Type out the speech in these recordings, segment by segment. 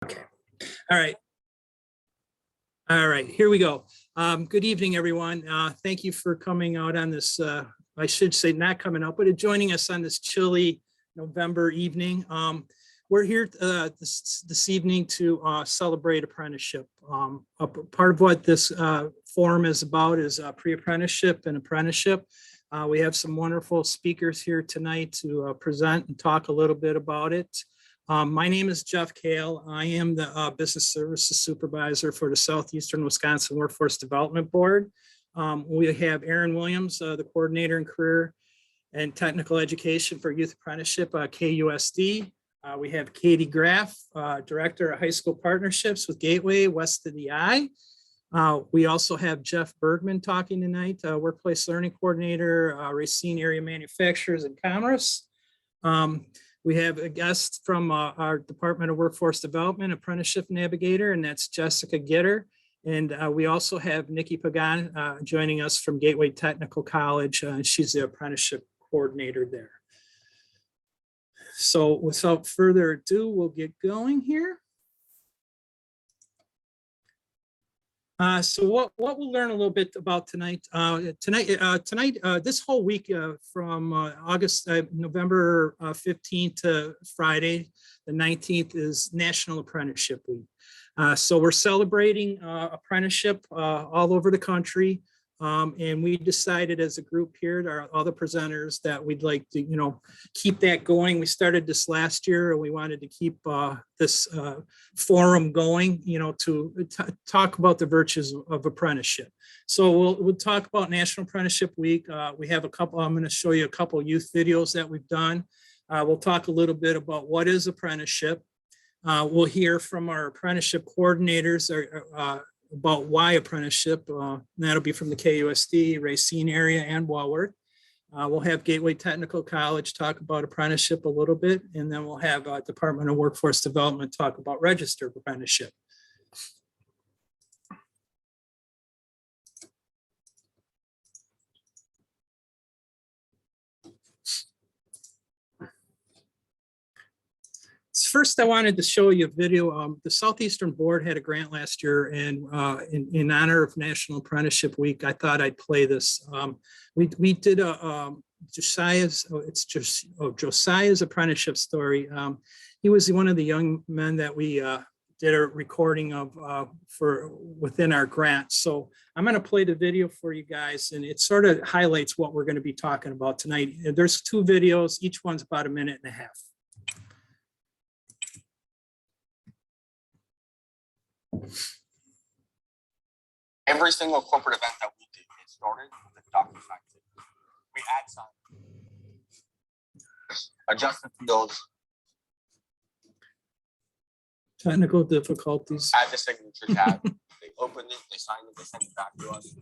Okay. All right. All right, here we go. Good evening, everyone. Thank you for coming out on this, I should say not coming out, but joining us on this chilly November evening. We're here this evening to celebrate apprenticeship. Part of what this forum is about is pre-apprenticeship and apprenticeship. We have some wonderful speakers here tonight to present and talk a little bit about it. My name is Jeff Kale. I am the Business Services Supervisor for the Southeastern Wisconsin Workforce Development Board. We have Aaron Williams, the Coordinator in Career and Technical Education for Youth Apprenticeship, KUSD. We have Katie Graff, Director of High School Partnerships with Gateway West of the I. We also have Jeff Bergman talking tonight, Workplace Learning Coordinator, Racine Area Manufacturers and Commerce. We have a guest from our Department of Workforce Development, Apprenticeship Navigator, and that's Jessica Gitter. And we also have Nikki Pagan joining us from Gateway Technical College. She's the Apprenticeship Coordinator there. So without further ado, we'll get going here. So what we'll learn a little bit about tonight. This whole week from November 15th to Friday, the 19th is National Apprenticeship Week. So we're celebrating apprenticeship all over the country. And we decided as a group here, all the presenters, that we'd like to, keep that going. We started this last year and we wanted to keep this forum going, to talk about the virtues of apprenticeship. So we'll talk about National Apprenticeship Week. We have a couple, I'm going to show you a couple youth videos that we've done. We'll talk a little bit about what is apprenticeship. We'll hear from our apprenticeship coordinators about why apprenticeship. That'll be from the KUSD, Racine area, and Wellward. We'll have Gateway Technical College talk about apprenticeship a little bit, and then we'll have Department of Workforce Development talk about registered apprenticeship. First, I wanted to show you a video. The Southeastern Board had a grant last year, and in honor of National Apprenticeship Week, I thought I'd play this. We did a Josiahs. It's just Josiah's apprenticeship story. He was one of the young men that we did a recording of for within our grant. So I'm going to play the video for you guys, and it sort of highlights what we're going to be talking about tonight. There's two videos. Each one's about a minute and a half. Every single corporate event that we do gets started with a doctor factor. We add some adjustment fields, technical difficulties. add the signature tab. They open it, they sign it, they send it back to us.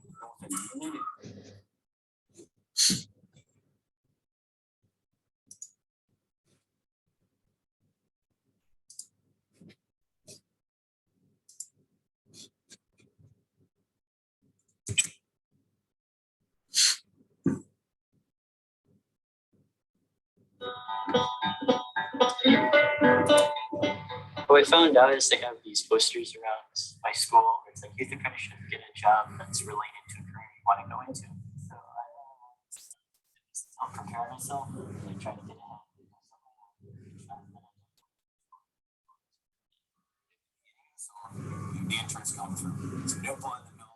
What I found out is they have these posters around my school. It's like youth apprenticeship, get a job that's related to a career you want to go into. So I'll prepare myself and try to get ahead. The entrance comes through. It's no fun in the building.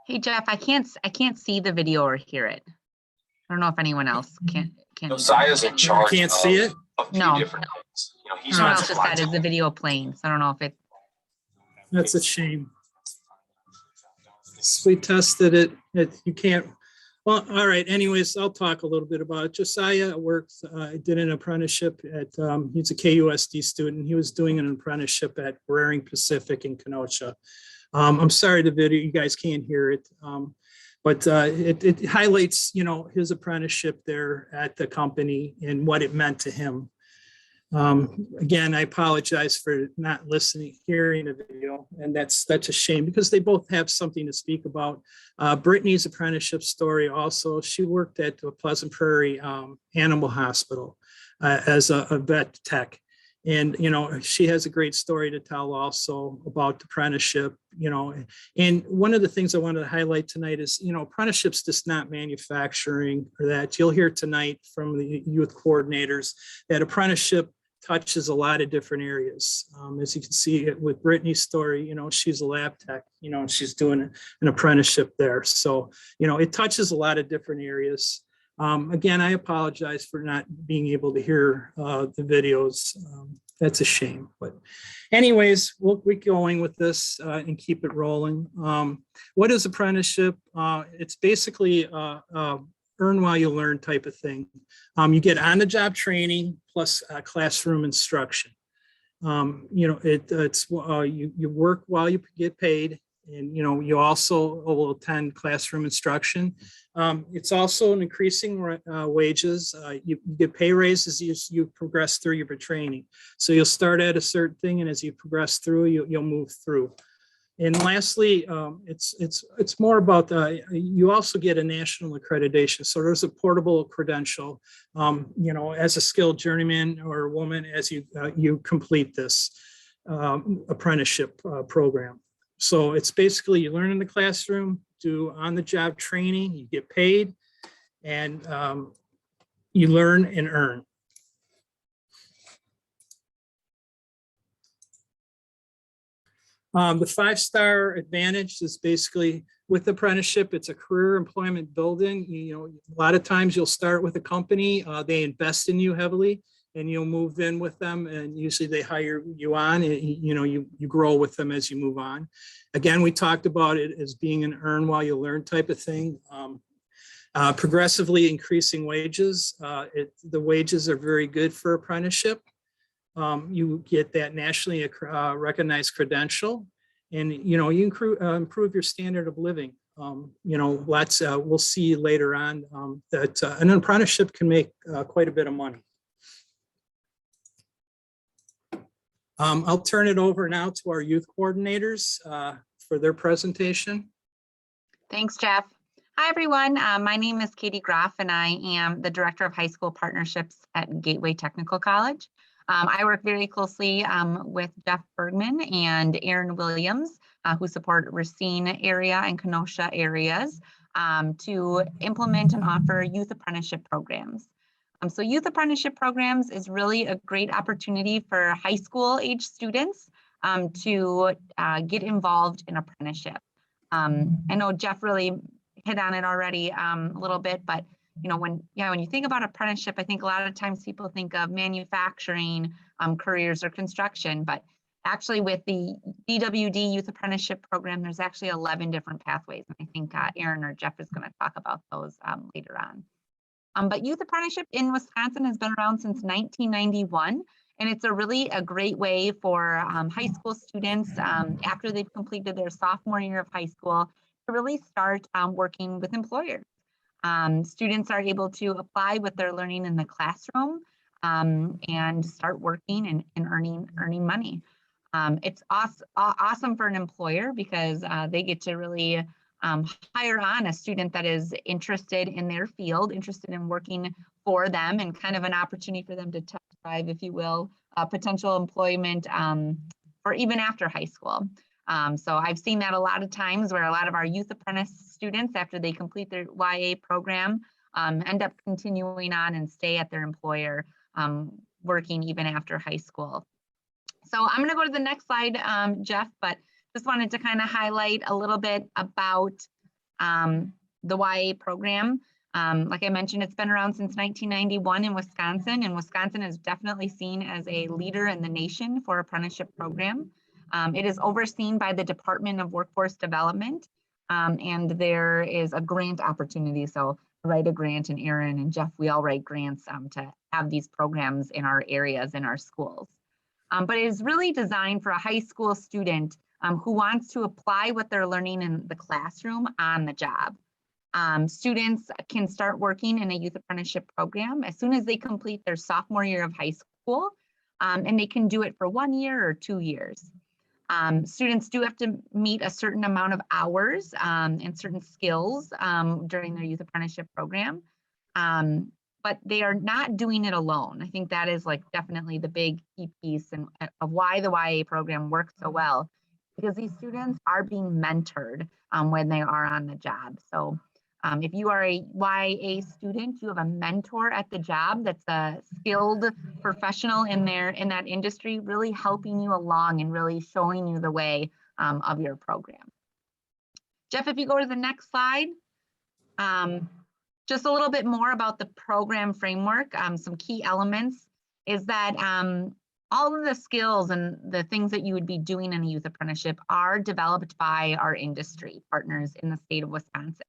Hey Jeff, I can't see the video or hear it. I don't know if anyone else can. Josiah's in charge. Can't see it? A few No. different things. He's Someone not else just said, is the video playing? So I don't know if it. That's a shame. We tested it. You can't. Well, all right. Anyways, I'll talk a little bit about it. Josiah works, did an apprenticeship at, he's a KUSD student. He was doing an apprenticeship at Waring Pacific in Kenosha. I'm sorry, the video, you guys can't hear it. But it highlights, you know, his apprenticeship there at the company and what it meant to him. Again, I apologize for not listening, hearing the video, and that's a shame because they both have something to speak about. Brittany's apprenticeship story also, she worked at the Pleasant Prairie Animal Hospital as a vet tech. And, you know, she has a great story to tell also about the apprenticeship, you know. And one of the things I wanted to highlight tonight is, you know, apprenticeship's just not manufacturing or that. You'll hear tonight from the youth coordinators that apprenticeship touches a lot of different areas. As you can see with Brittany's story, you know, she's a lab tech, you know, and she's doing an apprenticeship there. So, you know, it touches a lot of different areas. Again, I apologize for not being able to hear the videos. That's a shame, but anyways, we'll keep going with this and keep it rolling. What is apprenticeship? It's basically earn while you learn type of thing. You get on-the-job training plus classroom instruction. You know, you work while you get paid, and you know you also will attend classroom instruction. It's also an increasing wages. You get pay raises as you progress through your training. So you'll start at a certain thing, and as you progress through, you'll move through. And lastly, it's more about you also get a national accreditation. So there's a portable credential, you know, as a skilled journeyman or woman as you complete this apprenticeship program. So it's basically you learn in the classroom, do on-the-job training, you get paid, and you learn and earn. The 5-star advantage is basically with apprenticeship, it's a career employment building. You know, a lot of times you'll start with a company, they invest in you heavily, and you'll move in with them, and usually they hire you on, and you know, you grow with them as you move on. Again, we talked about it as being an earn while you learn type of thing. Progressively increasing wages. The wages are very good for apprenticeship. You get that nationally recognized credential, and you know you improve your standard of living. You know, we'll see later on that an apprenticeship can make quite a bit of money. I'll turn it over now to our youth coordinators for their presentation. Thanks, Jeff. Hi, everyone. My name is Katie Groff, and I am the Director of High School Partnerships at Gateway Technical College. I work very closely with Jeff Bergman and Aaron Williams, who support Racine area and Kenosha areas to implement and offer youth apprenticeship programs. So youth apprenticeship programs is really a great opportunity for high school age students to get involved in apprenticeship. I know Jeff really hit on it already a little bit, but you know, when you think about apprenticeship, I think a lot of times people think of manufacturing careers or construction, but actually with the DWD Youth Apprenticeship Program, there's actually 11 different pathways. And I think Aaron or Jeff is going to talk about those later on. But youth apprenticeship in Wisconsin has been around since 1991. And it's a great way for high school students after they've completed their sophomore year of high school to really start working with employers. Students are able to apply what they're learning in the classroom and start working and earning money. It's awesome for an employer because they get to really hire on a student that is interested in their field, interested in working for them, and kind of an opportunity for them to test drive, if you will, potential employment for even after high school. So I've seen that a lot of times where a lot of our youth apprentice students, after they complete their YA program, end up continuing on and stay at their employer, working even after high school. So I'm going to go to the next slide, Jeff, but just wanted to kind of highlight a little bit about the YA program. Like I mentioned, it's been around since 1991 in Wisconsin, and Wisconsin is definitely seen as a leader in the nation for apprenticeship program. It is overseen by the Department of Workforce Development, and there is a grant opportunity. So I write a grant, and Aaron and Jeff, we all write grants to have these programs in our areas, in our schools. But it is really designed for a high school student who wants to apply what they're learning in the classroom on the job. Students can start working in a youth apprenticeship program as soon as they complete their sophomore year of high school, and they can do it for 1 year or 2 years. Students do have to meet a certain amount of hours and certain skills during their youth apprenticeship program, but they are not doing it alone. I think that is like definitely the big key piece of why the YA program works so well, because these students are being mentored when they are on the job. So if you are a YA student, you have a mentor at the job that's a skilled professional in that industry, really helping you along and really showing you the way of your program. Jeff, if you go to the next slide, just a little bit more about the program framework. Some key elements is that all of the skills and the things that you would be doing in a youth apprenticeship are developed by our industry partners in the state of Wisconsin.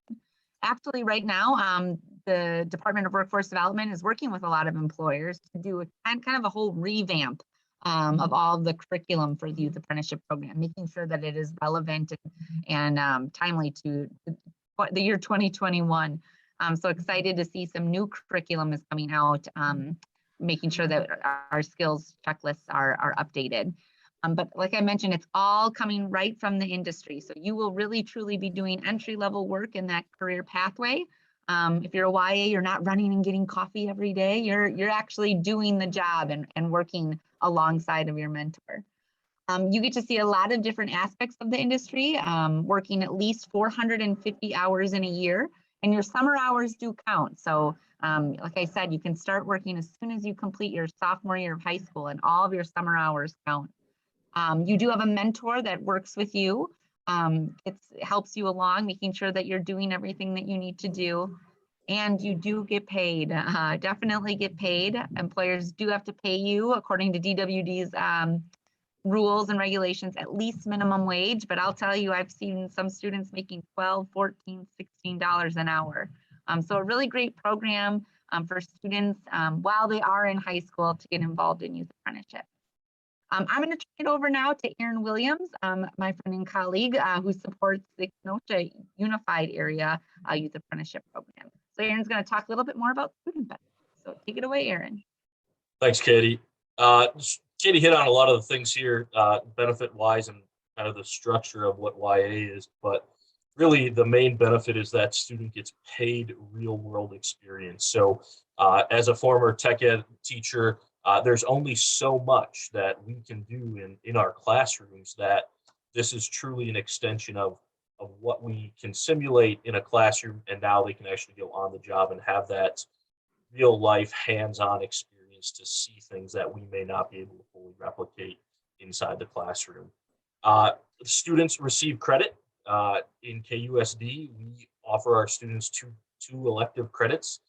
Actually, right now, the Department of Workforce Development is working with a lot of employers to do kind of a whole revamp of all of the curriculum for the youth apprenticeship program, making sure that it is relevant and timely to the year 2021. I'm so excited to see some new curriculum is coming out, making sure that our skills checklists are updated. But like I mentioned, it's all coming right from the industry. So you will really truly be doing entry-level work in that career pathway. If you're a YA, you're not running and getting coffee every day. You're actually doing the job and working alongside of your mentor. You get to see a lot of different aspects of the industry, working at least 450 hours in a year, and your summer hours do count. So like I said, you can start working as soon as you complete your sophomore year of high school, and all of your summer hours count. You do have a mentor that works with you. It helps you along, making sure that you're doing everything that you need to do. And you do get paid, definitely get paid. Employers do have to pay you according to DWD's rules and regulations, at least minimum wage. But I'll tell you, I've seen some students making $12, $14, $16 an hour. So a really great program for students while they are in high school to get involved in youth apprenticeship. I'm going to turn it over now to Erin Williams, my friend and colleague who supports the Kenosha Unified Area Youth Apprenticeship Program. So Erin's going to talk a little bit more about student benefits. So take it away, Erin. Thanks, Katie. Katie hit on a lot of the things here, benefit-wise, and kind of the structure of what YA is. But really, the main benefit is that student gets paid real-world experience. So as a former tech ed teacher, there's only so much that we can do in our classrooms that this is truly an extension of what we can simulate in a classroom, and now they can actually go on the job and have that real life hands-on experience to see things that we may not be able to fully replicate inside the classroom. Students receive credit. In KUSD, we offer our students two elective credits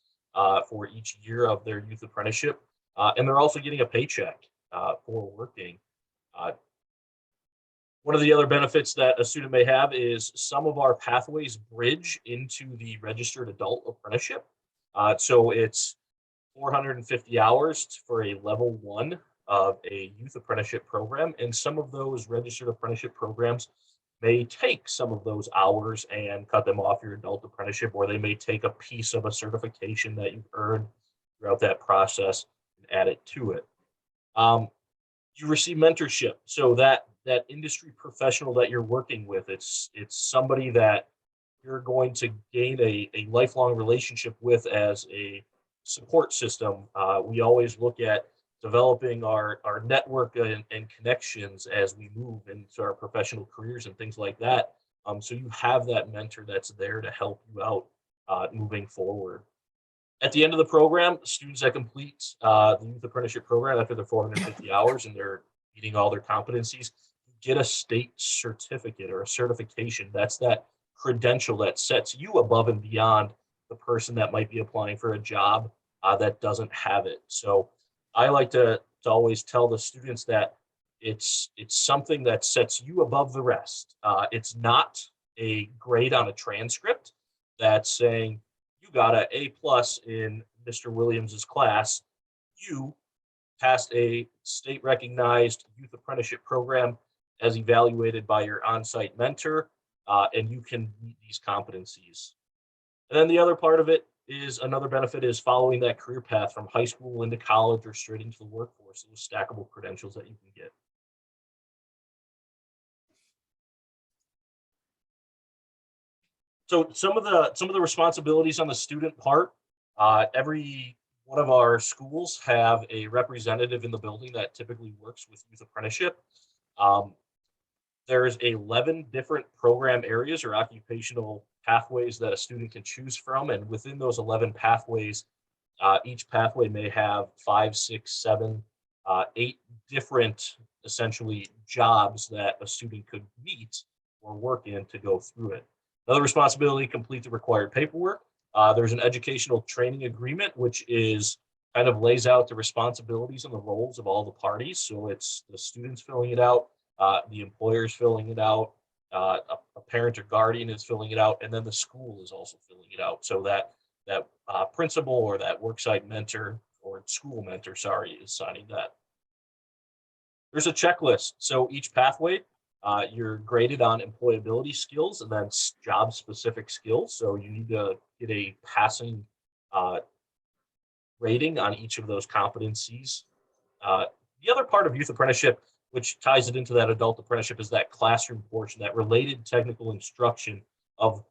for each year of their youth apprenticeship. And they're also getting a paycheck for working. One of the other benefits that a student may have is some of our pathways bridge into the registered adult apprenticeship. So it's 450 hours for a level 1 of a youth apprenticeship program. And some of those registered apprenticeship programs may take some of those hours and cut them off your adult apprenticeship, or they may take a piece of a certification that you've earned throughout that process and add it to it. You receive mentorship. So that industry professional that you're working with, it's somebody that you're going to gain a lifelong relationship with as a support system. We always look at developing our network and connections as we move into our professional careers and things like that. So you have that mentor that's there to help you out moving forward. At the end of the program, students that complete the youth apprenticeship program after their 450 hours and they're meeting all their competencies, get a state certificate or a certification. That's that credential that sets you above and beyond the person that might be applying for a job that doesn't have it. So I like to always tell the students that it's something that sets you above the rest. It's not a grade on a transcript that's saying you got an A+ in Mr. Williams's class. You passed a state recognized youth apprenticeship program as evaluated by your on-site mentor, and you can meet these competencies. And then the other part of it is another benefit is following that career path from high school into college or straight into the workforce. Those stackable credentials that you can get. So some of the responsibilities on the student part, every one of our schools have a representative in the building that typically works with youth apprenticeship. There's 11 different program areas or occupational pathways that a student can choose from. And within those 11 pathways, each pathway may have 5, 6, 7, 8 different essentially jobs that a student could meet or work in to go through it. Another responsibility, complete the required paperwork. There's an educational training agreement, which is kind of lays out the responsibilities and the roles of all the parties. So it's the students filling it out, the employer's filling it out, a parent or guardian is filling it out, and then the school is also filling it out. So that principal or that worksite mentor or school mentor, sorry, is signing that. There's a checklist. So each pathway, you're graded on employability skills and then job specific skills. So you need to get a passing rating on each of those competencies. The other part of youth apprenticeship, which ties it into that adult apprenticeship, is that classroom portion, that related technical instruction of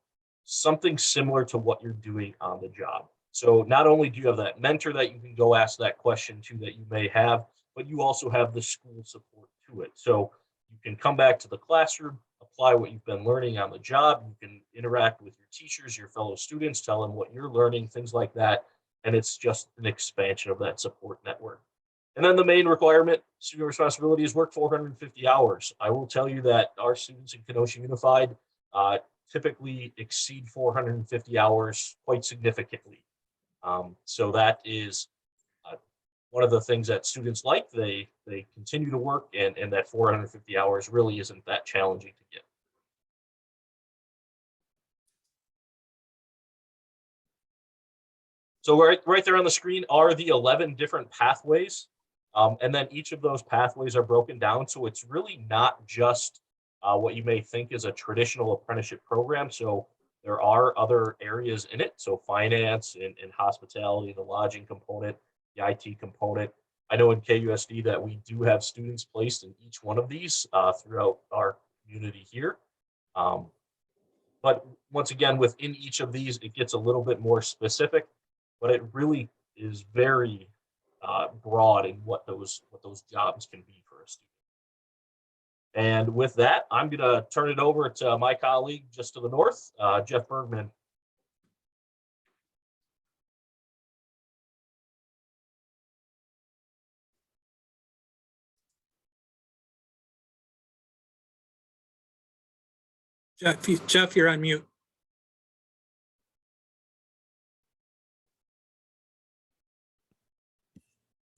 something similar to what you're doing on the job. So not only do you have that mentor that you can go ask that question to that you may have, but you also have the school support to it. So you can come back to the classroom, apply what you've been learning on the job. You can interact with your teachers, your fellow students, tell them what you're learning, things like that. And it's just an expansion of that support network. And then the main requirement, student responsibility, is work 450 hours. I will tell you that our students in Kenosha Unified typically exceed 450 hours quite significantly. So that is one of the things that students like. They continue to work, and that 450 hours really isn't that challenging to get. So right there on the screen are the 11 different pathways. And then each of those pathways are broken down. So it's really not just what you may think is a traditional apprenticeship program. So there are other areas in it. So finance and hospitality, the lodging component, the IT component. I know in KUSD that we do have students placed in each one of these throughout our community here. But once again, within each of these, it gets a little bit more specific, but it really is very broad in what those jobs can be for a student. And with that, I'm going to turn it over to my colleague just to the north, Jeff Bergman. Jeff, you're on mute.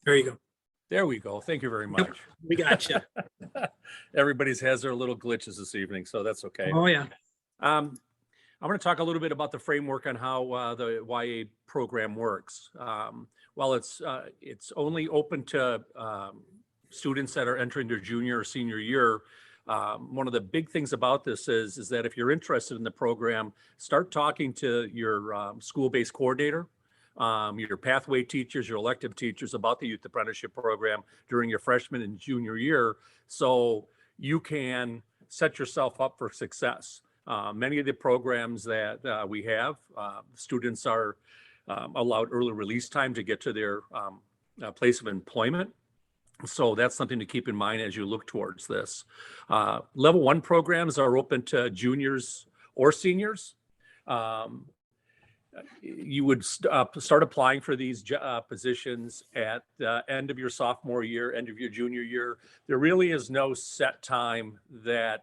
There you go. There we go. Thank you very much. We got you. Everybody's has their little glitches this evening, so that's okay. Oh, yeah. I'm going to talk a little bit about the framework on how the YA program works. While it's only open to students that are entering their junior or senior year, one of the big things about this is that if you're interested in the program, start talking to your school-based coordinator, your pathway teachers, your elective teachers about the youth apprenticeship program during your freshman and junior year, so you can set yourself up for success. Many of the programs that we have, students are allowed early release time to get to their place of employment. So that's something to keep in mind as you look towards this. Level 1 programs are open to juniors or seniors. You would start applying for these positions at the end of your sophomore year, end of your junior year. There really is no set time that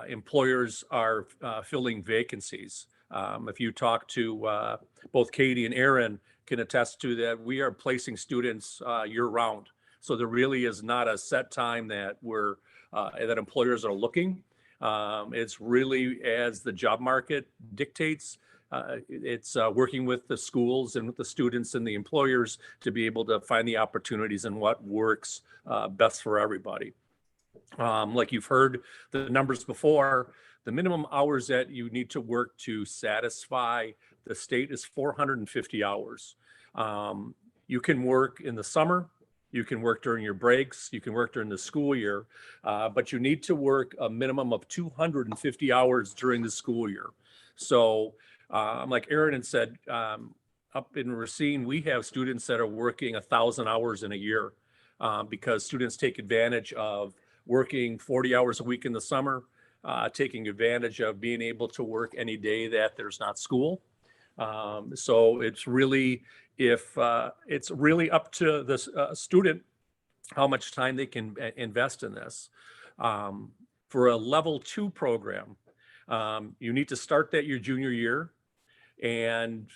employers are filling vacancies. If you talk to both Katie and Aaron, can attest to that, we are placing students year round. So there really is not a set time that that employers are looking. It's really as the job market dictates. It's working with the schools and with the students and the employers to be able to find the opportunities and what works best for everybody. Like you've heard the numbers before, the minimum hours that you need to work to satisfy the state is 450 hours. You can work in the summer, you can work during your breaks, you can work during the school year, but you need to work a minimum of 250 hours during the school year. So, like Aaron had said, up in Racine, we have students that are working 1,000 hours in a year because students take advantage of working 40 hours a week in the summer, taking advantage of being able to work any day that there's not school. So it's really, it's really up to the student how much time they can invest in this. For a level 2 program, you need to start that your junior year, and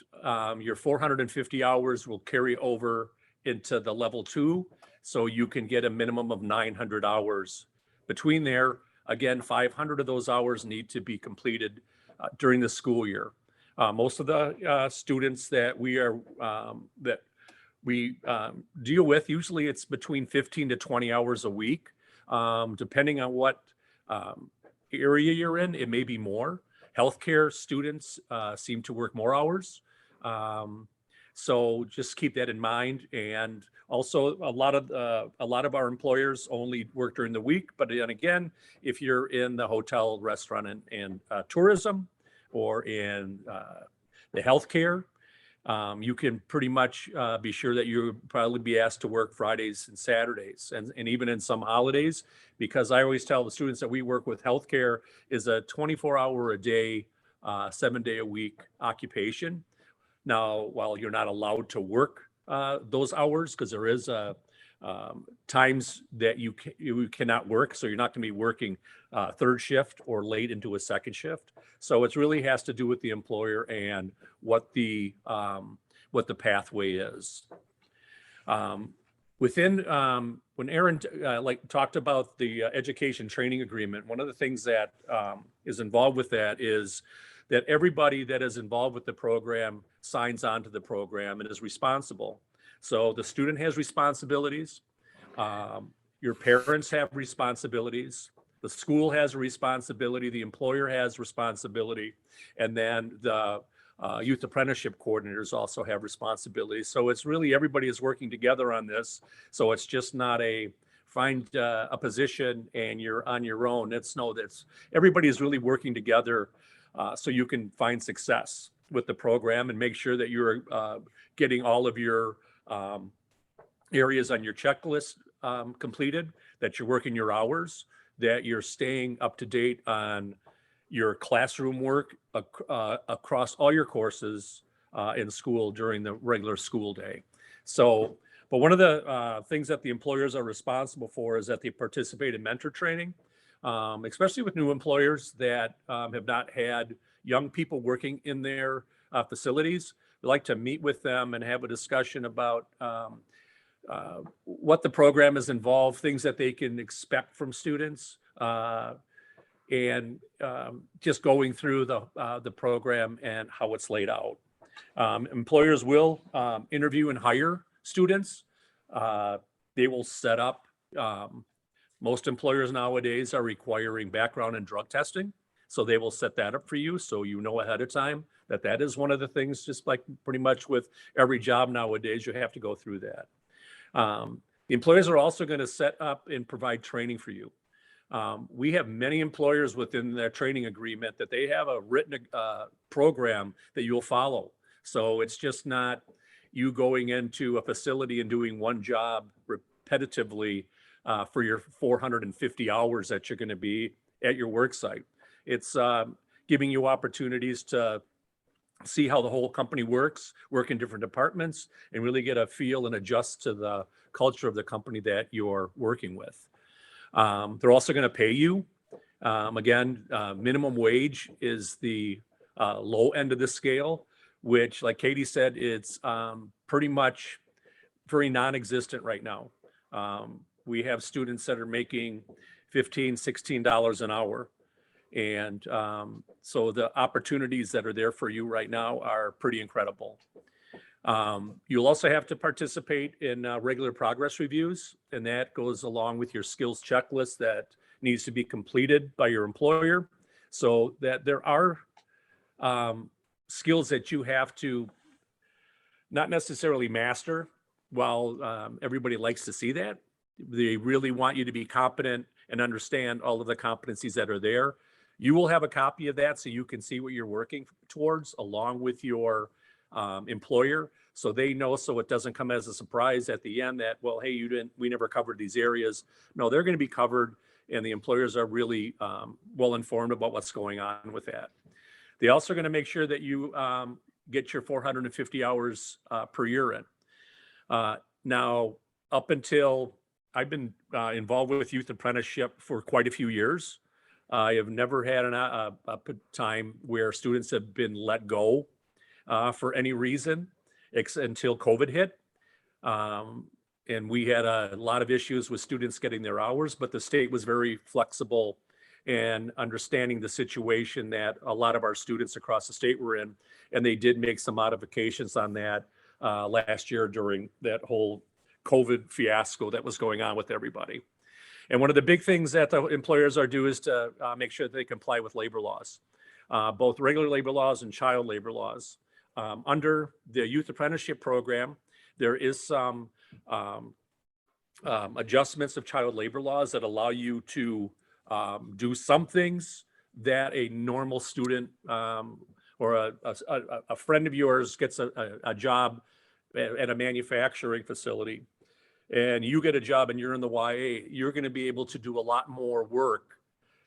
your 450 hours will carry over into the level 2. So you can get a minimum of 900 hours between there. Again, 500 of those hours need to be completed during the school year. Most of the students that we deal with, usually it's between 15 to 20 hours a week. Depending on what area you're in, it may be more. Healthcare students seem to work more hours. So just keep that in mind. And also a lot of our employers only work during the week. But then again, if you're in the hotel, restaurant, and tourism, or in the healthcare, you can pretty much be sure that you'll probably be asked to work Fridays and Saturdays, and even in some holidays, because I always tell the students that we work with, healthcare is a 24-hour a day, 7-day a week occupation. Now, while you're not allowed to work those hours, because there is times that you cannot work, so you're not going to be working third shift or late into a second shift. So it really has to do with the employer and what the pathway is. When Aaron talked about the education training agreement, one of the things that is involved with that is that everybody that is involved with the program signs on to the program and is responsible. So the student has responsibilities, your parents have responsibilities, the school has a responsibility, the employer has responsibility, and then the youth apprenticeship coordinators also have responsibilities. So it's really, everybody is working together on this. So it's just not find a position and you're on your own. That's everybody is really working together so you can find success with the program and make sure that you're getting all of your areas on your checklist completed, that you're working your hours, that you're staying up to date on your classroom work across all your courses in school during the regular school day. So, but one of the things that the employers are responsible for is that they participate in mentor training, especially with new employers that have not had young people working in their facilities. We like to meet with them and have a discussion about what the program is involved, things that they can expect from students, and just going through the program and how it's laid out. Employers will interview and hire students. They will set up, most employers nowadays are requiring background and drug testing. So they will set that up for you, so you know ahead of time that is one of the things, just like pretty much with every job nowadays, you have to go through that. The employers are also going to set up and provide training for you. We have many employers within their training agreement that they have a written program that you'll follow. So it's just not you going into a facility and doing one job repetitively for your 450 hours that you're going to be at your work site. It's giving you opportunities to see how the whole company works, work in different departments, and really get a feel and adjust to the culture of the company that you're working with. They're also going to pay you. Again, minimum wage is the low end of the scale, which, like Katie said, it's pretty much very non-existent right now. We have students that are making $15, $16 an hour. And so the opportunities that are there for you right now are pretty incredible. You'll also have to participate in regular progress reviews, and that goes along with your skills checklist that needs to be completed by your employer. So that there are skills that you have to not necessarily master. While everybody likes to see that, they really want you to be competent and understand all of the competencies that are there. You will have a copy of that so you can see what you're working towards along with your employer, so they know, so it doesn't come as a surprise at the end that, well, hey, we never covered these areas. No, they're going to be covered, and the employers are really well informed about what's going on with that. They also are going to make sure that you get your 450 hours per year in. Now, up until I've been involved with youth apprenticeship for quite a few years, I have never had a time where students have been let go for any reason until COVID hit. And we had a lot of issues with students getting their hours, but the state was very flexible and understanding the situation that a lot of our students across the state were in. And they did make some modifications on that last year during that whole COVID fiasco that was going on with everybody. And one of the big things that the employers are doing is to make sure that they comply with labor laws, both regular labor laws and child labor laws. Under the youth apprenticeship program, there is some adjustments of child labor laws that allow you to do some things that a normal student or a friend of yours gets a job at a manufacturing facility, and you get a job and you're in the YA, you're going to be able to do a lot more work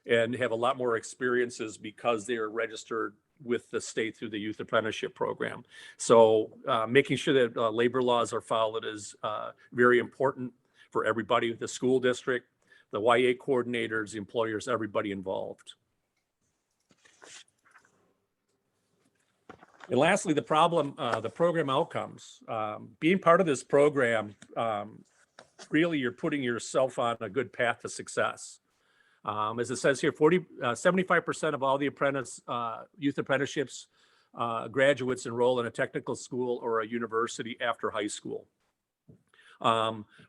and have a lot more experiences because they are registered with the state through the youth apprenticeship program. So making sure that labor laws are followed is very important for everybody, the school district, the YA coordinators, the employers, everybody involved. And lastly, the program outcomes. Being part of this program, really you're putting yourself on a good path to success. As it says here, 75% of all the youth apprenticeships graduates enroll in a technical school or a university after high school.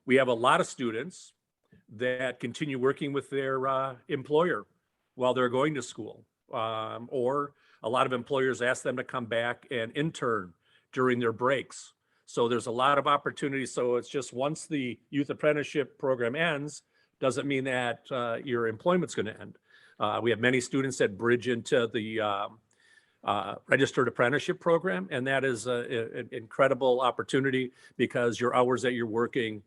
We have a lot of students that continue working with their employer while they're going to school, or a lot of employers ask them to come back and intern during their breaks. So there's a lot of opportunities. So it's just once the youth apprenticeship program ends, doesn't mean that your employment's going to end. We have many students that bridge into the registered apprenticeship program, and that is an incredible opportunity because your hours that you're working,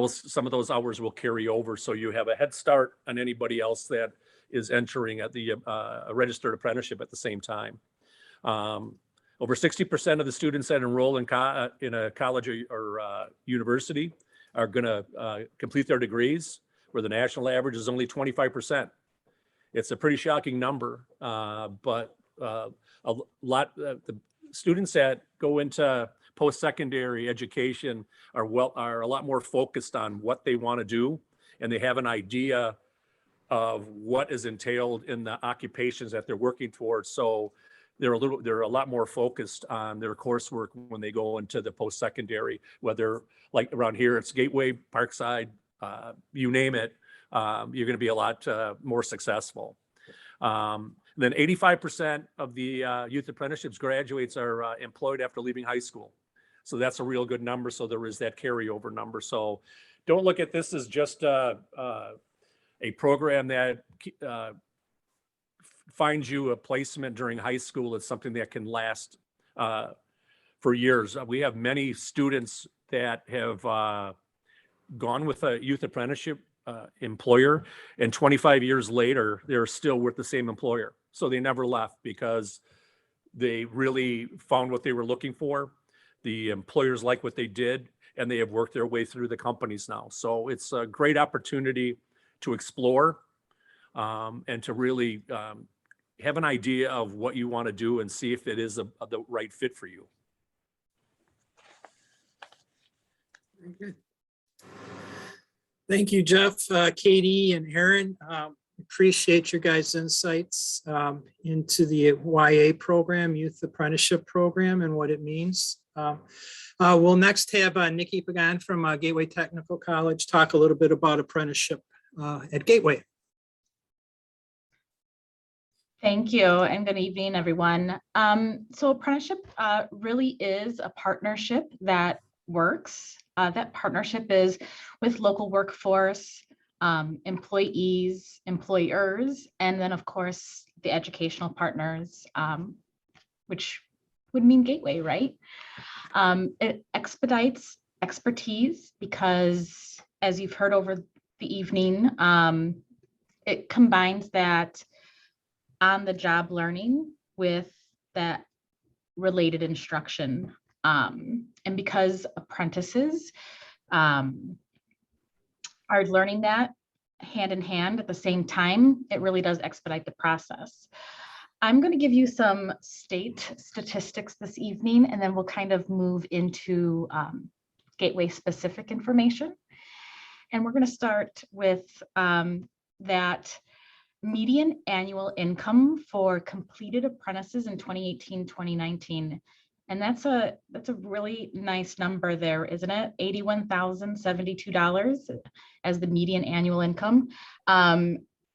some of those hours will carry over, so you have a head start on anybody else that is entering at the registered apprenticeship at the same time. Over 60% of the students that enroll in a college or university are going to complete their degrees, where the national average is only 25%. It's a pretty shocking number, but the students that go into post-secondary education are a lot more focused on what they want to do, and they have an idea of what is entailed in the occupations that they're working towards. So they're a lot more focused on their coursework when they go into the post-secondary, whether like around here it's Gateway, Parkside, you name it, you're going to be a lot more successful. Then 85% of the youth apprenticeships graduates are employed after leaving high school. So that's a real good number. So there is that carryover number. So don't look at this as just a program that finds you a placement during high school. It's something that can last for years. We have many students that have gone with a youth apprenticeship employer, and 25 years later, they're still with the same employer. So they never left because they really found what they were looking for. The employers like what they did, and they have worked their way through the companies now. So it's a great opportunity to explore and to really have an idea of what you want to do and see if it is the right fit for you. Very good. Thank you, Jeff, Katie, and Aaron. Appreciate your guys' insights into the YA program, Youth Apprenticeship Program, and what it means. We'll next have Nikki Pagan from Gateway Technical College talk a little bit about apprenticeship at Gateway. Thank you, and good evening, everyone. So apprenticeship really is a partnership that works. That partnership is with local workforce, employees, employers, and then of course the educational partners, which would mean Gateway, right? It expedites expertise because, as you've heard over the evening, it combines that on-the-job learning with that related instruction. And because apprentices are learning that hand in hand at the same time, it really does expedite the process. I'm going to give you some state statistics this evening, and then we'll kind of move into Gateway specific information. And we're going to start with that median annual income for completed apprentices in 2018, 2019. And that's a really nice number there, isn't it? $81,072 as the median annual income.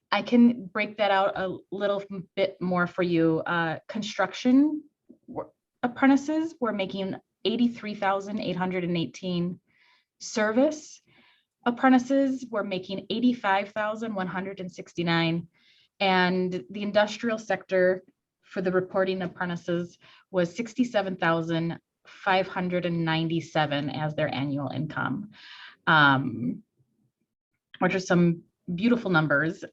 I can break that out a little bit more for you. Construction apprentices were making $83,818. Service apprentices were making $85,169. And the industrial sector for the reporting apprentices was $67,597 as their annual income, which are some beautiful numbers.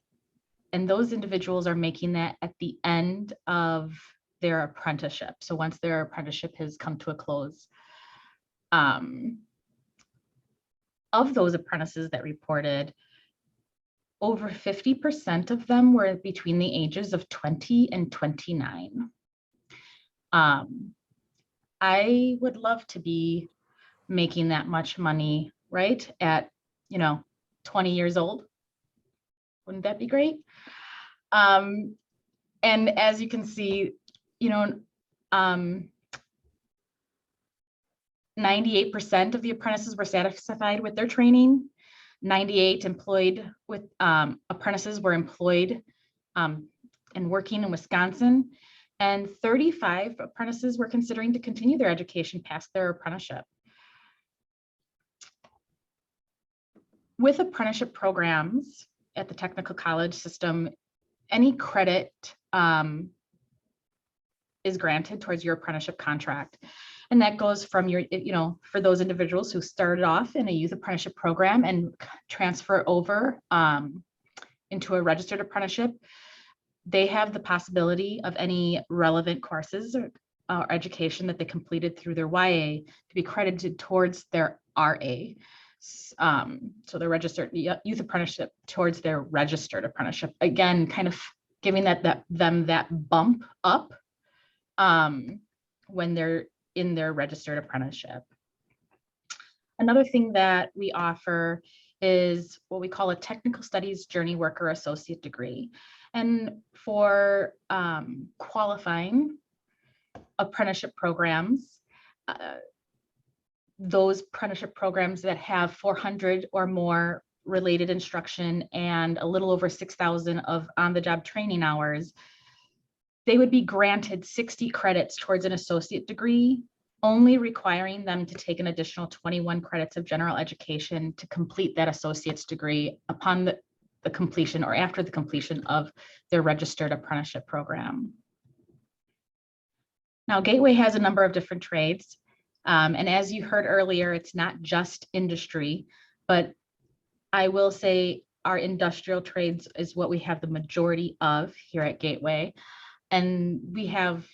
And those individuals are making that at the end of their apprenticeship. So once their apprenticeship has come to a close. Of those apprentices that reported, over 50% of them were between the ages of 20 and 29. I would love to be making that much money, right? At, 20 years old. Wouldn't that be great? And as you can see, 98% of the apprentices were satisfied with their training. 98 employed with apprentices were employed and working in Wisconsin, and 35 apprentices were considering to continue their education past their apprenticeship. With apprenticeship programs at the technical college system, any credit is granted towards your apprenticeship contract. And that goes from your, for those individuals who started off in a youth apprenticeship program and transfer over into a registered apprenticeship, they have the possibility of any relevant courses or education that they completed through their YA to be credited towards their RA. So their registered youth apprenticeship towards their registered apprenticeship. Again, kind of giving them that bump up when they're in their registered apprenticeship. Another thing that we offer is what we call a technical studies journey worker associate degree. And for qualifying apprenticeship programs, those apprenticeship programs that have 400 or more related instruction and a little over 6,000 of on-the-job training hours, they would be granted 60 credits towards an associate degree, only requiring them to take an additional 21 credits of general education to complete that associate's degree upon the completion or after the completion of their registered apprenticeship program. Now, Gateway has a number of different trades. And as you heard earlier, it's not just industry, but I will say our industrial trades is what we have the majority of here at Gateway. And we have,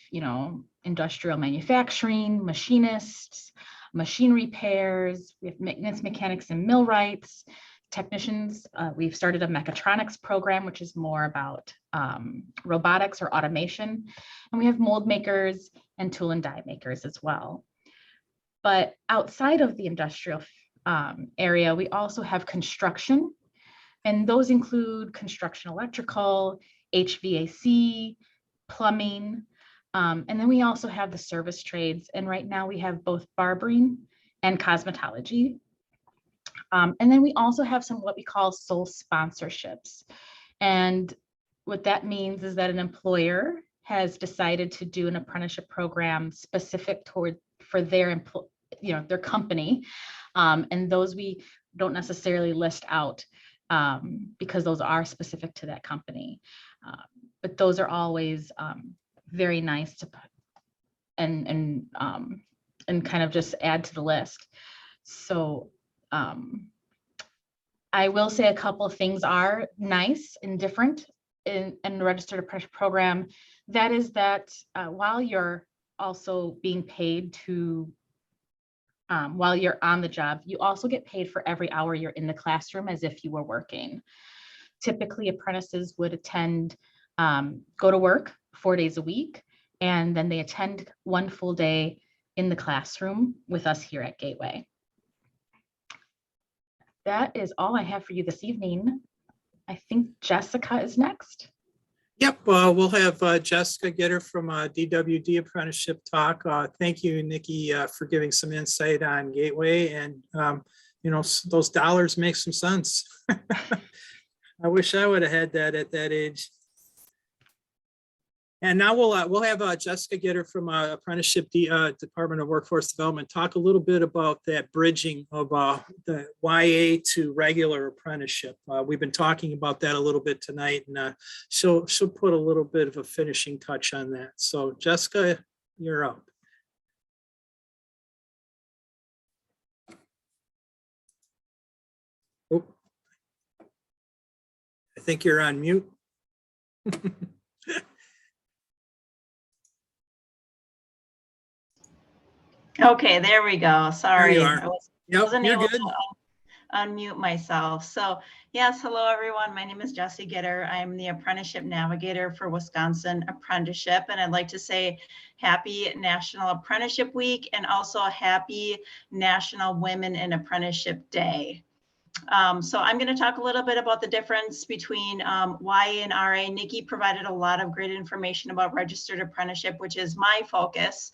industrial manufacturing, machinists, machine repairs, we have maintenance mechanics and millwrights, technicians. We've started a mechatronics program, which is more about robotics or automation. And we have mold makers and tool and die makers as well. But outside of the industrial area, we also have construction. And those include construction electrical, HVAC, plumbing, And then we also have the service trades. And right now we have both barbering and cosmetology. And then we also have some what we call sole sponsorships. And what that means is that an employer has decided to do an apprenticeship program specific for their their company. And those we don't necessarily list out because those are specific to that company. But those are always very nice to put and kind of just add to the list. So I will say a couple of things are nice and different in the registered apprenticeship program. That is that while you're also being paid to while you're on the job, you also get paid for every hour you're in the classroom as if you were working. Typically, apprentices would go to work 4 days a week, and then they attend 1 full day in the classroom with us here at Gateway. That is all I have for you this evening. I think Jessica is next. Yep, we'll have Jessica Getter from DWD Apprenticeship talk. Thank you, Nikki, for giving some insight on Gateway, and those dollars make some sense. I wish I would have had that at that age. And now we'll have Jessica Getter from Apprenticeship Department of Workforce Development talk a little bit about that bridging of the YA to regular apprenticeship. We've been talking about that a little bit tonight, and she'll put a little bit of a finishing touch on that. So Jessica, you're up. Oh, I think you're on mute. Okay, there we go. Sorry, There you are. wasn't You're able good. to unmute myself. So yes, hello everyone. My name is Jessie Gitter. I'm the Apprenticeship Navigator for Wisconsin Apprenticeship, and I'd like to say happy National Apprenticeship Week and also happy National Women in Apprenticeship Day. So I'm going to talk a little bit about the difference between YA and RA. Nikki provided a lot of great information about registered apprenticeship, which is my focus.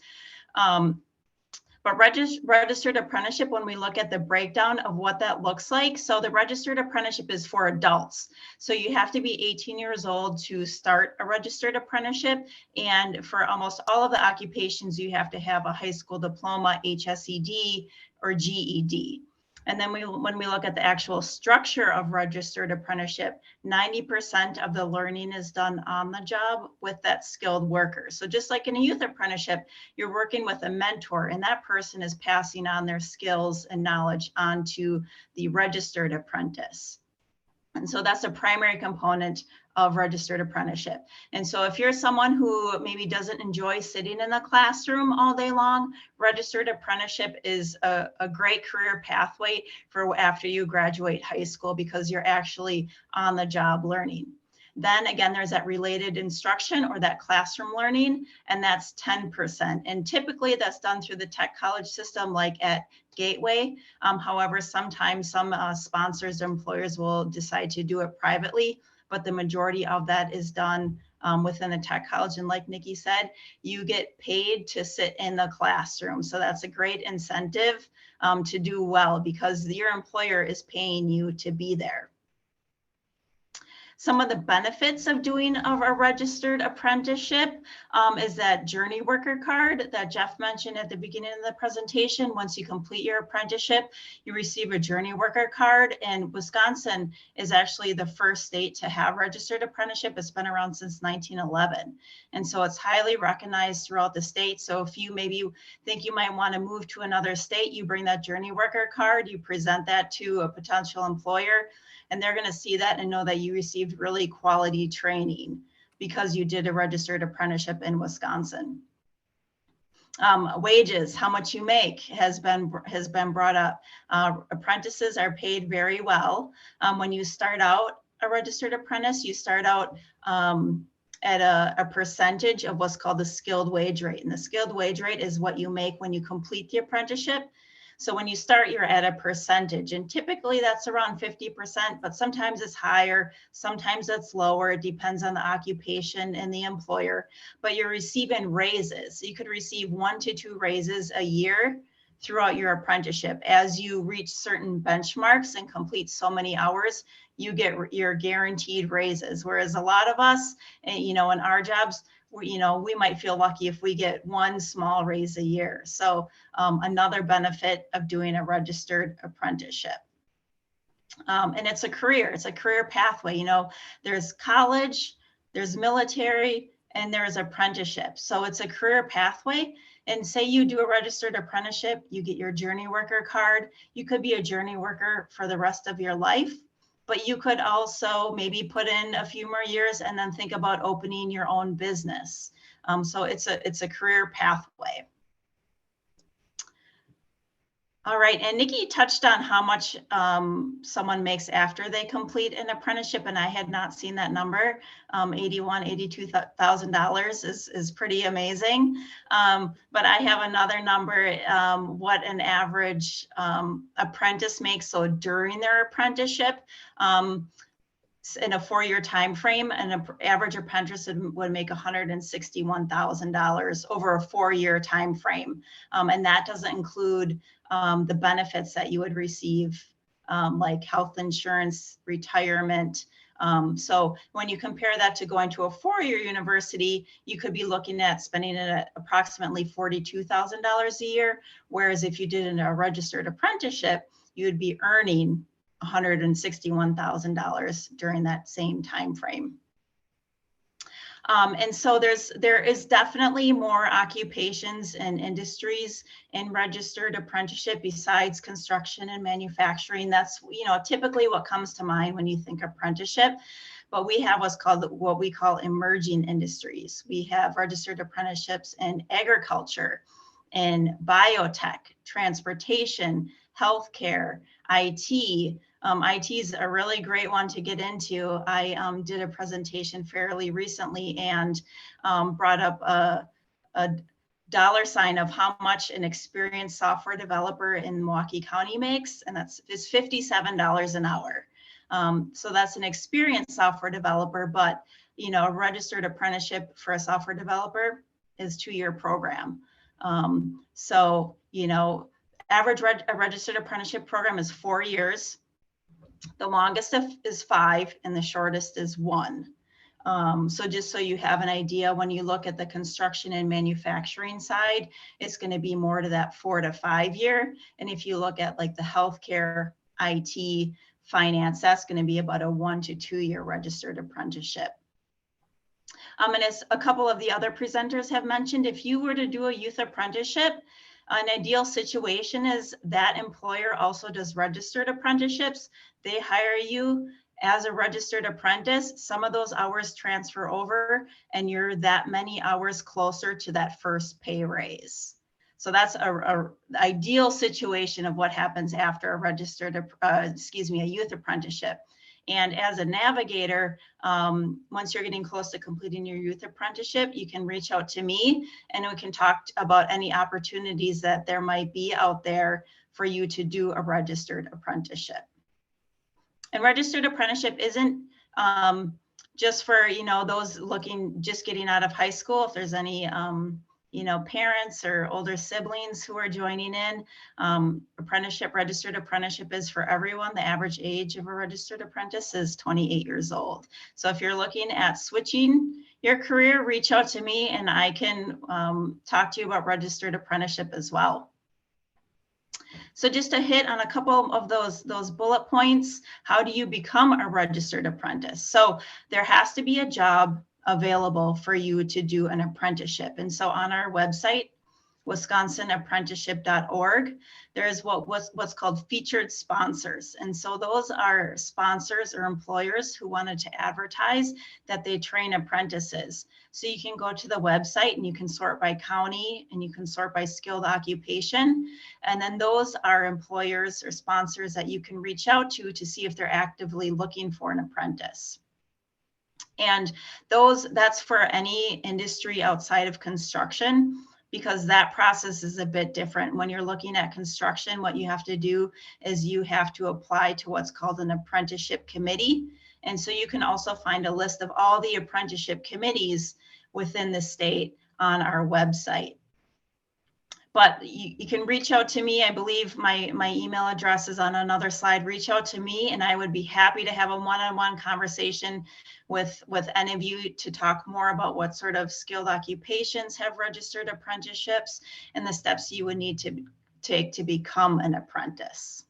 But registered apprenticeship, when we look at the breakdown of what that looks like, so the registered apprenticeship is for adults. So you have to be 18 years old to start a registered apprenticeship. And for almost all of the occupations, you have to have a high school diploma, HSED, or GED. And then when we look at the actual structure of registered apprenticeship, 90% of the learning is done on the job with that skilled worker. So just like in a youth apprenticeship, you're working with a mentor, and that person is passing on their skills and knowledge onto the registered apprentice. And so that's a primary component of registered apprenticeship. And so if you're someone who maybe doesn't enjoy sitting in the classroom all day long, registered apprenticeship is a great career pathway for after you graduate high school, because you're actually on the job learning. Then again, there's that related instruction or that classroom learning, and that's 10%. And typically that's done through the tech college system like at Gateway. However, sometimes some sponsors or employers will decide to do it privately, but the majority of that is done within the tech college. And like Nikki said, you get paid to sit in the classroom. So that's a great incentive to do well, because your employer is paying you to be there. Some of the benefits of doing a registered apprenticeship is that journey worker card that Jeff mentioned at the beginning of the presentation. Once you complete your apprenticeship, you receive a journey worker card, and Wisconsin is actually the first state to have registered apprenticeship. It's been around since 1911. And so it's highly recognized throughout the state. So if you maybe think you might want to move to another state, you bring that journey worker card, you present that to a potential employer, and they're going to see that and know that you received really quality training because you did a registered apprenticeship in Wisconsin. Wages, how much you make has been brought up. Apprentices are paid very well. When you start out a registered apprentice, you start out at a percentage of what's called the skilled wage rate. And the skilled wage rate is what you make when you complete the apprenticeship. So when you start, you're at a percentage, and typically that's around 50%, but sometimes it's higher, sometimes it's lower. It depends on the occupation and the employer, but you're receiving raises. You could receive 1 to 2 raises a year throughout your apprenticeship. As you reach certain benchmarks and complete so many hours, you get your guaranteed raises. Whereas a lot of us, you know, in our jobs, we might feel lucky if we get 1 small raise a year. So another benefit of doing a registered apprenticeship. And it's a career pathway. You know, there's college, there's military, and there's apprenticeship. So it's a career pathway. And say you do a registered apprenticeship, you get your journey worker card. You could be a journey worker for the rest of your life, but you could also maybe put in a few more years and then think about opening your own business. So it's a career pathway. All right, and Nikki touched on how much someone makes after they complete an apprenticeship, and I had not seen that number. $82,000 is pretty amazing. But I have another number, what an average apprentice makes. So during their apprenticeship, in a 4-year time frame, an average apprentice would make $161,000 over a 4-year time frame, and that doesn't include the benefits that you would receive, like health insurance, retirement. So when you compare that to going to a 4-year university, you could be looking at spending it at approximately $42,000 a year, whereas if you did a registered apprenticeship, you would be earning $161,000 during that same time frame. And so there is definitely more occupations and industries in registered apprenticeship besides construction and manufacturing. That's, you know, typically what comes to mind when you think apprenticeship. But we have what we call emerging industries. We have registered apprenticeships in agriculture, in biotech, transportation, healthcare, IT. IT is a really great one to get into. I did a presentation fairly recently and brought up a dollar sign of how much an experienced software developer in Milwaukee County makes, and it's $57 an hour. So that's an experienced software developer, but you know, a registered apprenticeship for a software developer is a 2-year program. So you know, average a registered apprenticeship program is 4 years. The longest is 5 and the shortest is 1. So just so you have an idea, when you look at the construction and manufacturing side, it's going to be more to that 4 to 5 year. And if you look at like the healthcare, IT, finance, that's going to be about a 1 to 2 year registered apprenticeship. And as a couple of the other presenters have mentioned, if you were to do a youth apprenticeship, an ideal situation is that employer also does registered apprenticeships. They hire you as a registered apprentice. Some of those hours transfer over and you're that many hours closer to that first pay raise. So that's a ideal situation of what happens after a a youth apprenticeship. And as a navigator, once you're getting close to completing your youth apprenticeship, you can reach out to me and we can talk about any opportunities that there might be out there for you to do a registered apprenticeship. And registered apprenticeship isn't just for, you know, those just getting out of high school. If there's any you know, parents or older siblings who are joining in, registered apprenticeship is for everyone. The average age of a registered apprentice is 28 years old. So if you're looking at switching your career, reach out to me and I can talk to you about registered apprenticeship as well. So just to hit on a couple of those bullet points, how do you become a registered apprentice? So there has to be a job available for you to do an apprenticeship. And so on our website, wisconsinapprenticeship.org, there's what's called featured sponsors. And so those are sponsors or employers who wanted to advertise that they train apprentices. So you can go to the website and you can sort by county and you can sort by skilled occupation. And then those are employers or sponsors that you can reach out to see if they're actively looking for an apprentice. And that's for any industry outside of construction, because that process is a bit different. When you're looking at construction, what you have to do is you have to apply to what's called an apprenticeship committee. And so you can also find a list of all the apprenticeship committees within the state on our website. But you can reach out to me. I believe my email address is on another slide. Reach out to me and I would be happy to have a one-on-one conversation with any of you to talk more about what sort of skilled occupations have registered apprenticeships and the steps you would need to take to become an apprentice.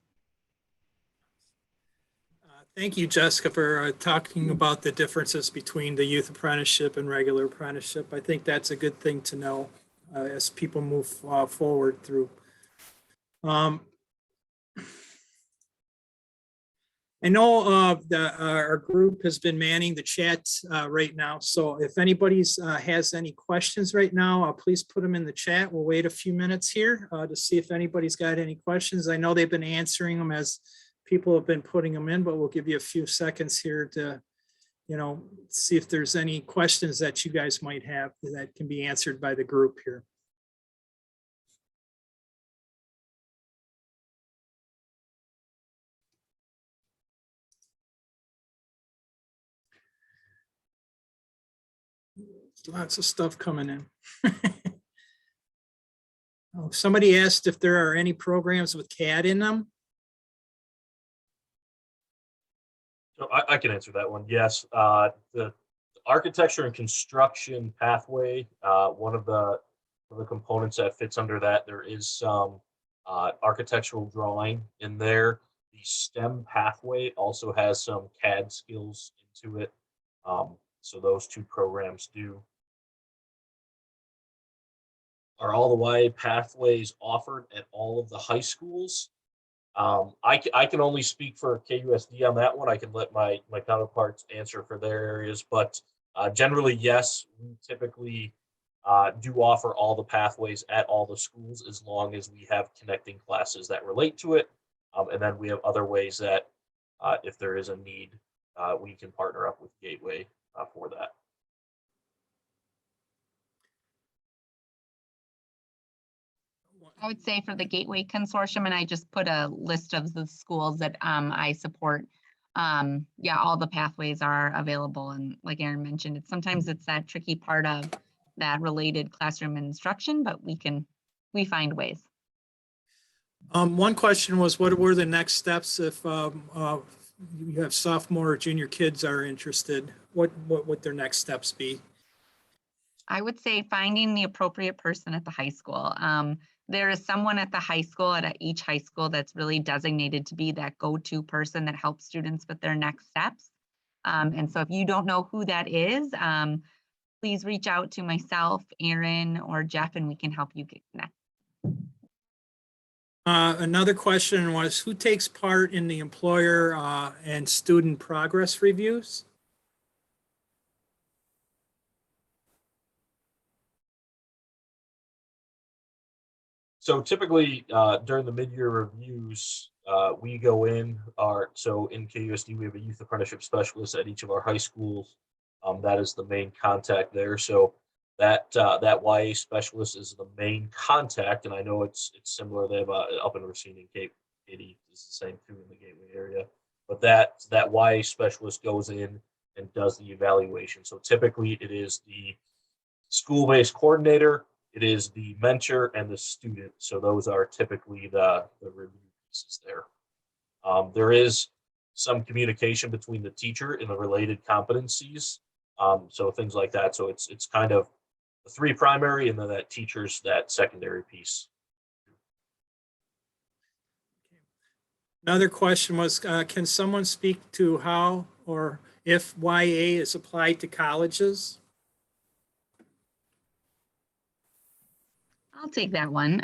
Thank you, Jessica, for talking about the differences between the youth apprenticeship and regular apprenticeship. I think that's a good thing to know as people move forward through. I know that our group has been manning the chat right now. So if anybody has any questions right now, please put them in the chat. We'll wait a few minutes here to see if anybody's got any questions. I know they've been answering them as people have been putting them in, but we'll give you a few seconds here to, see if there's any questions that you guys might have that can be answered by the group here. Lots of stuff coming in. Oh, somebody asked if there are any programs with CAD in them. So I can answer that one. Yes, the architecture and construction pathway, one of the components that fits under that, there is some architectural drawing in there. The STEM pathway also has some CAD skills into it. So those two programs are all the YA pathways offered at all of the high schools. I can only speak for KUSD on that one. I can let my counterparts answer for their areas, but generally, yes, we typically do offer all the pathways at all the schools as long as we have connecting classes that relate to it. And then we have other ways that if there is a need, we can partner up with Gateway for that. I would say for the Gateway Consortium, and I just put a list of the schools that I support. Yeah, all the pathways are available. And like Aaron mentioned, sometimes it's that tricky part of that related classroom instruction, but we find ways. One question was, what were the next steps if you have sophomore or junior kids are interested? What would their next steps be? I would say finding the appropriate person at the high school. There is someone at the high school, at each high school, that's really designated to be that go-to person that helps students with their next steps. And so if you don't know who that is, please reach out to myself, Aaron, or Jeff, and we can help you get connected. Another question was, who takes part in the employer and student progress reviews? So typically during the mid-year reviews, we go in so in KUSD, we have a youth apprenticeship specialist at each of our high schools. That is the main contact there. So that YA specialist is the main contact, and I know it's similar. They have up in Racine and Katy is the same too in the Gateway area. But that YA specialist goes in and does the evaluation. So typically it is the school-based coordinator, it is the mentor, and the student. So those are typically the review pieces there. There is some communication between the teacher and the related competencies. So things like that. So it's kind of the three primary, and then that teacher's that secondary piece. Another question was, can someone speak to how or if YA is applied to colleges? I'll take that one.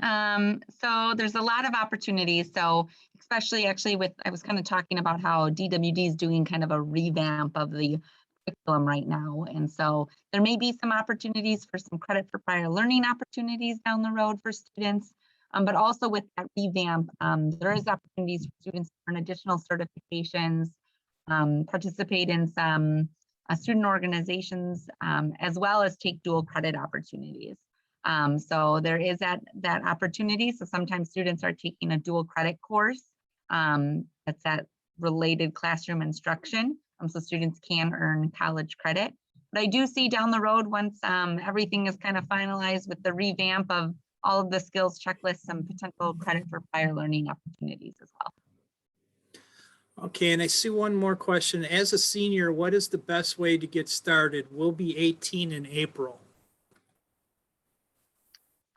So there's a lot of opportunities. So especially actually I was kind of talking about how DWD is doing kind of a revamp of the curriculum right now. And so there may be some opportunities for some credit for prior learning opportunities down the road for students. But also with that revamp, there is opportunities for students to earn additional certifications, participate in some student organizations, as well as take dual credit opportunities. So there is that opportunity. So sometimes students are taking a dual credit course. That's that related classroom instruction. So students can earn college credit. But I do see down the road, once everything is kind of finalized with the revamp of all of the skills checklists, some potential credit for prior learning opportunities as well. Okay, and I see one more question. As a senior, what is the best way to get started? We'll be 18 in April.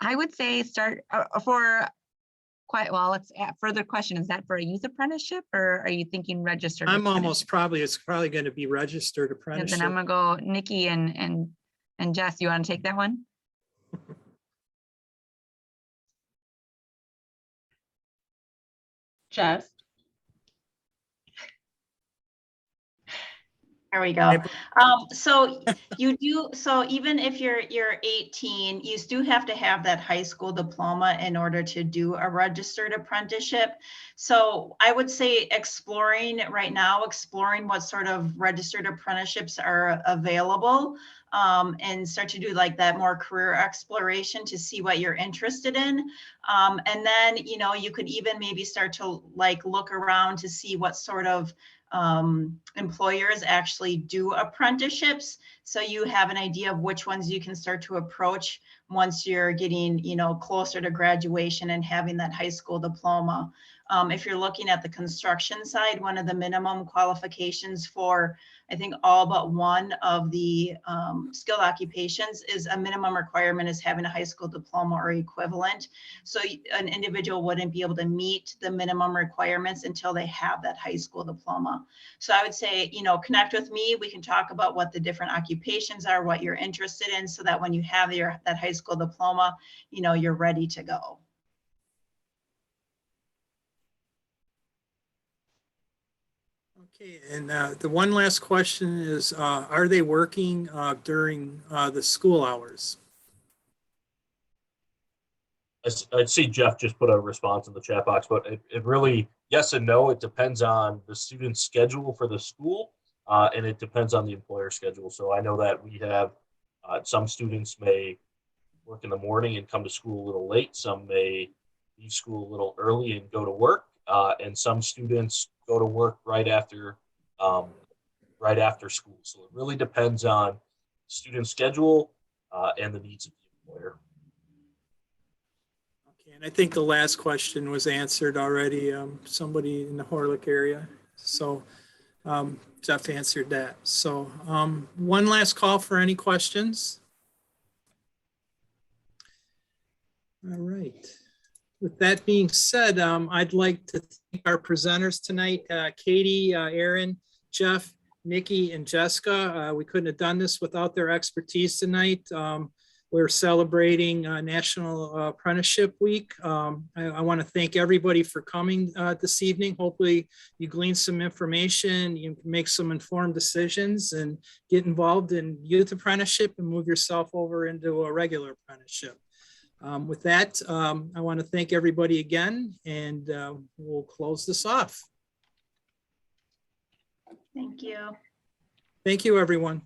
I would say start for quite well. It's a further question. Is that for a youth apprenticeship, or are you thinking registered? I'm apprenticeship? almost probably, it's probably going to be registered And apprenticeship. then I'm gonna go Nikki and Jess. You want to take that one? Jess? There we go. So you do, so even if you're 18, you do have to have that high school diploma in order to do a registered apprenticeship. So I would say exploring what sort of registered apprenticeships are available, and start to do like that more career exploration to see what you're interested in. And then, you could even maybe start to like look around to see what sort of employers actually do apprenticeships. So you have an idea of which ones you can start to approach once you're getting, closer to graduation and having that high school diploma. If you're looking at the construction side, one of the minimum qualifications for, I think, all but one of the skilled occupations is a minimum requirement is having a high school diploma or equivalent. So an individual wouldn't be able to meet the minimum requirements until they have that high school diploma. So I would say, connect with me. We can talk about what the different occupations are, what you're interested in, so that when you have that high school diploma, you're ready to go. Okay, and the one last question is, are they working during the school hours? I'd see Jeff just put a response in the chat box, but it really, yes and no. It depends on the student's schedule for the school, and it depends on the employer schedule. So I know that we have some students may work in the morning and come to school a little late. Some may leave school a little early and go to work, and some students go to work right after school. So it really depends on student schedule and the needs of the employer. And I think the last question was answered already, somebody in the Horlick area. So Jeff answered that. So one last call for any questions. All right. With that being said, I'd like to thank our presenters tonight, Katie, Aaron, Jeff, Nikki, and Jessica. We couldn't have done this without their expertise tonight. We're celebrating National Apprenticeship Week. I want to thank everybody for coming this evening. Hopefully you glean some information, you can make some informed decisions and get involved in youth apprenticeship and move yourself over into a regular apprenticeship. With that, I want to thank everybody again, and we'll close this off. Thank you. Thank you, everyone.